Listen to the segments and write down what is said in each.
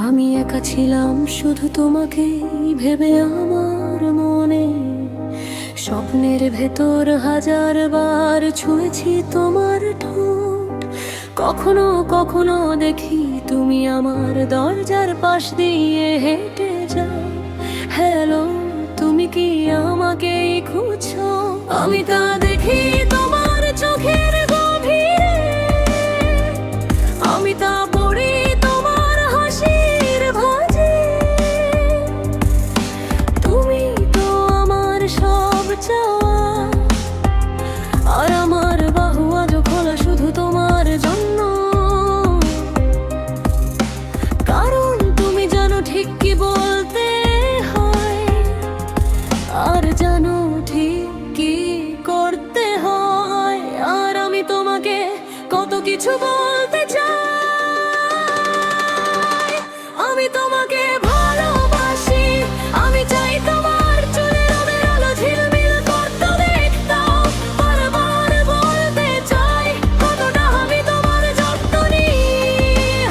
আমি একা ছিলাম শুধু তোমাকে ভেবে আমার মনে, স্বপ্নের ভেতর হাজার বার ছুঁয়েছি তোমার ঠোঁট। কখনো কখনো দেখি তুমি আমার দরজার পাশ দিয়ে হেঁটে যাও। হ্যালো, তুমি কি আমাকেই খুঁজছো? আমি তা দেখি তোমার চোখের গভীরে, আমি তা পড়ি তোমার হাসির ভাঁজে। তুমি তো আমার সব চাওয়া, আর আমার বাহু আজ খোলা শুধু তোমার জন্য। কারণ তুমি জানো ঠিক কি বলতে হয়, আর জানো ঠিক কি করতে হয়। আর আমি তোমাকে কত কিছু বলতে চাই। আমি তোমাকে ভালোবাসি, আমি চাই তোমার চুলের রঙের আলো ঝিলমিল করতে দেখতাম। বারবার বলতে চাই কতটা আমি তোমার যত্ন নিই।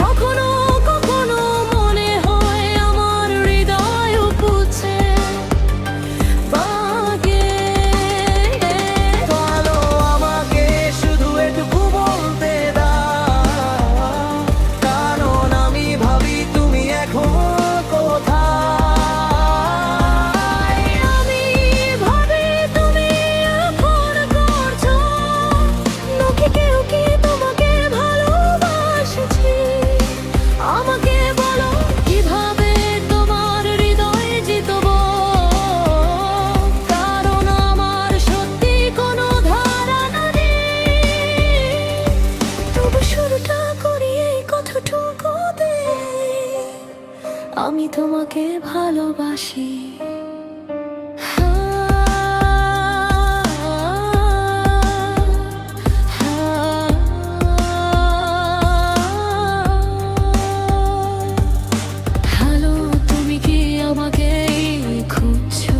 কখনো কখনো মনে হয় আমার হৃদয় উপচে বাগে। ভালো আমাকে শুধু এটুকু বলতে দাও, কারণ আমি ভাবি তুমি এখন কোথায়। আমি ভাবি তুমি এখন করছো নাকি কেউ কি তোমাকে ভালোবাসছে। আমাকে বলো কিভাবে তোমার হৃদয়ে জিতবো, কারণ আমার সত্যি কোনো ধারণা নেই। তবু শুরুটা করি এই কথাটুকু দিয়ে, আমি তোমাকে ভালোবাসি। হ্যালো, তুমি কি আমাকে খুঁজছো?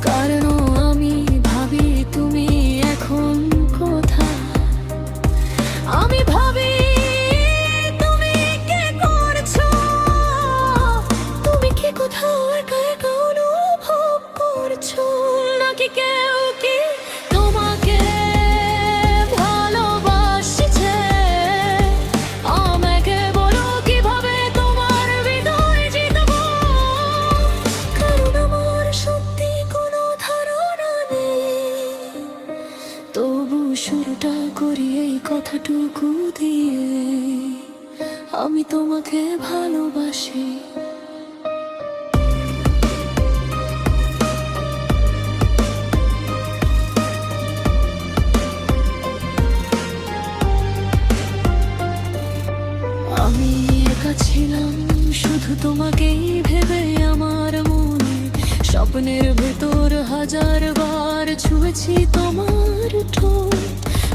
কারণ আমি ভাবি তুমি এখন কোথায়। আমি ভাবি তুমি কি করছো, তুমি কি কোথাও একা একা অনুভব করছো, নাকি কেউ কি তোমাকে ভালোবাসছে। আমাকে বলো কিভাবে তোমার হৃদয় জিতবো, কারণ আমার সত্যি কোনো ধারণা নেই। তবু শুরুটা করি এই কথাটুকু দিয়ে, আমি তোমাকে ভালোবাসি। আমি একা ছিলাম শুধু তোমাকেই ভেবে আমার মনে, স্বপ্নের ভেতর হাজার বার ছুঁয়েছি তোমার ঠোঁট।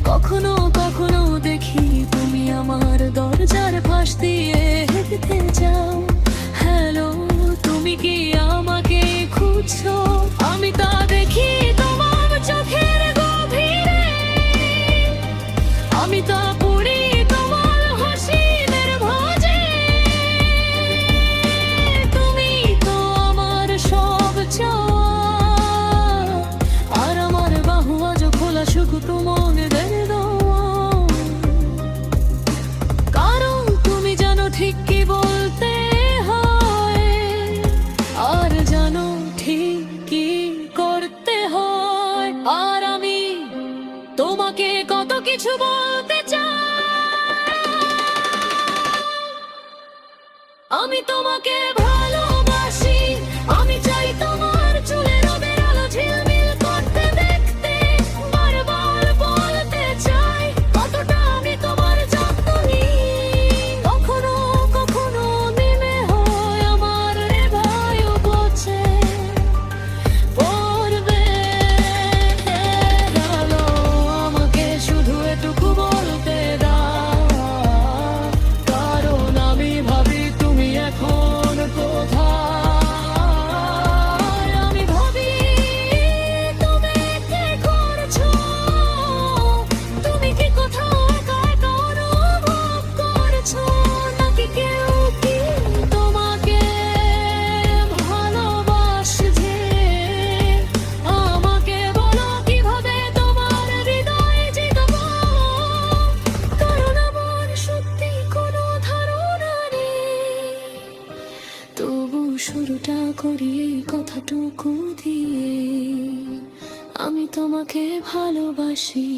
কখনো কখনো দেখি তুমি আমার দরজার পাশ দিয়ে হেঁটে যাও। হ্যালো, তুমি কি আমাকে খুঁজছো? আমি তা দেখি তোমার চোখের গভীরে, আমি তা পড়ি তোমার হাসির ভাঁজে। তুমি তো আমার সব চাওয়া, আর আমার বাহু আজ খোলা শুধু তোমাদের দেওয়া। কারণ তুমি জানো ঠিক কি বলতে হয়, আর জানো ঠিক কি করতে হয়। আর আমি তোমাকে কত কিছু বলতে চাই। আমি তোমাকে ভালোবাসি, আমি চাই তোমার চুলের রঙের আলো ঝিলমিল করতে দেখতে। বারবার বলতে চাই কতটা আমি তোমার যত্ন নিই। কখনো কখনো মনে হয় আমার হৃদয় উপচে পড়বে। ভালো আমাকে শুধু এটুকু বলতে দাও, কারণ আমি ভাবি তুমি এখন শুরুটা করি এই কথাটুকু দিয়ে, আমি তোমাকে ভালোবাসি।